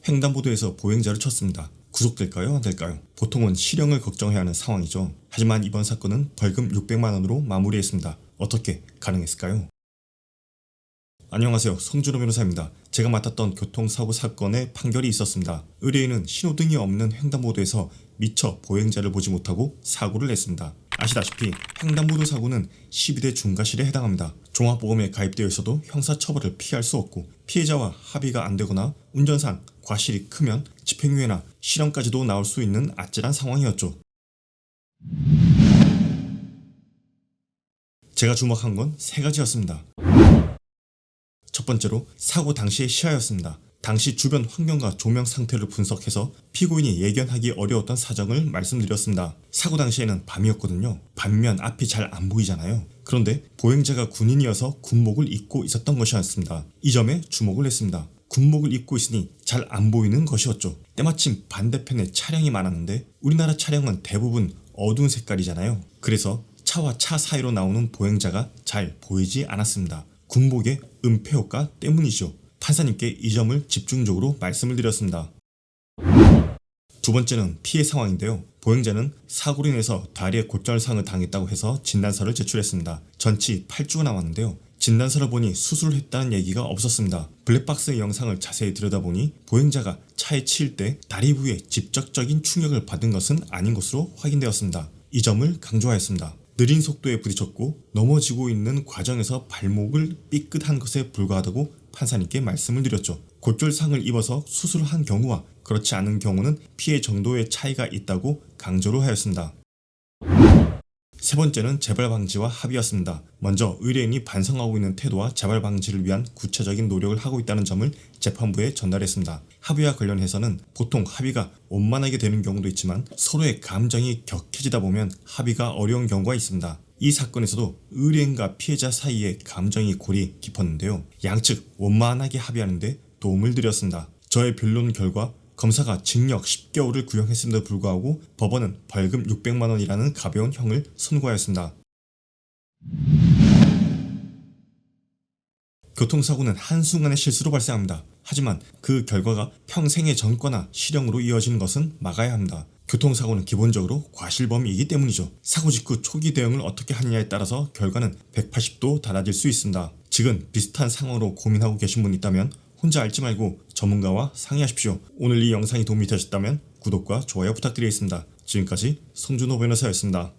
횡단보도에서 보행자를 쳤습니다. 구속될까요? 안 될까요? 보통은 실형을 걱정해야 하는 상황이죠. 하지만 이번 사건은 벌금 600만 원으로 마무리했습니다. 어떻게 가능했을까요? 안녕하세요. 송준호 변호사입니다. 제가 맡았던 교통사고 사건에 판결이 있었습니다. 의뢰인은 신호등이 없는 횡단보도에서 미처 보행자를 보지 못하고 사고를 냈습니다. 아시다시피 횡단보도 사고는 12대 중과실에 해당합니다. 종합보험에 가입되어 있어도 형사처벌을 피할 수 없고 피해자와 합의가 안되거나 운전상 과실이 크면 집행유예나 실형까지도 나올 수 있는 아찔한 상황이었죠. 제가 주목한 건 세 가지였습니다. 첫 번째로 사고 당시의 시야였습니다. 당시 주변 환경과 조명 상태를 분석해서 피고인이 예견하기 어려웠던 사정을 말씀드렸습니다. 사고 당시에는 밤이었거든요. 밤이면 앞이 잘 안 보이잖아요. 그런데 보행자가 군인이어서 군복을 입고 있었던 것이었습니다. 이 점에 주목을 했습니다. 군복을 입고 있으니 잘 안 보이는 것이었죠. 때마침 반대편에 차량이 많았는데 우리나라 차량은 대부분 어두운 색깔이잖아요. 그래서 차와 차 사이로 나오는 보행자가 잘 보이지 않았습니다. 군복의 은폐효과 때문이죠. 판사님께 이 점을 집중적으로 말씀을 드렸습니다. 두 번째는 피해 상황인데요. 보행자는 사고로 인해서 다리에 골절상을 당했다고 해서 진단서를 제출했습니다. 전치 8주가 남았는데요. 진단서를 보니 수술을 했다는 얘기가 없었습니다. 블랙박스 영상을 자세히 들여다보니 보행자가 차에 치일 때 다리 부위에 직접적인 충격을 받은 것은 아닌 것으로 확인되었습니다. 이 점을 강조하였습니다. 느린 속도에 부딪혔고 넘어지고 있는 과정에서 발목을 삐끗한 것에 불과하다고 판사님께 말씀을 드렸죠. 골절상을 입어서 수술을 한 경우와 그렇지 않은 경우는 피해 정도의 차이가 있다고 강조를 하였습니다. 세 번째는 재발 방지와 합의였습니다. 먼저 의뢰인이 반성하고 있는 태도와 재발 방지를 위한 구체적인 노력을 하고 있다는 점을 재판부에 전달했습니다. 합의와 관련해서는 보통 합의가 원만하게 되는 경우도 있지만 서로의 감정이 격해지다 보면 합의가 어려운 경우가 있습니다. 이 사건에서도 의뢰인과 피해자 사이의 감정이 골이 깊었는데요. 양측 원만하게 합의하는데 도움을 드렸습니다. 저의 변론 결과 검사가 징역 10개월을 구형했음에도 불구하고 법원은 벌금 600만 원이라는 가벼운 형을 선고하였습니다. 교통사고는 한순간의 실수로 발생합니다. 하지만 그 결과가 평생의 전과나 실형으로 이어지는 것은 막아야 합니다. 교통사고는 기본적으로 과실범위이기 때문이죠. 사고 직후 초기 대응을 어떻게 하느냐에 따라서 결과는 180도 달라질 수 있습니다. 지금 비슷한 상황으로 고민하고 계신 분 있다면 혼자 앓지 말고 전문가와 상의하십시오. 오늘 이 영상이 도움이 되셨다면 구독과 좋아요 부탁드리겠습니다. 지금까지 송준호 변호사였습니다.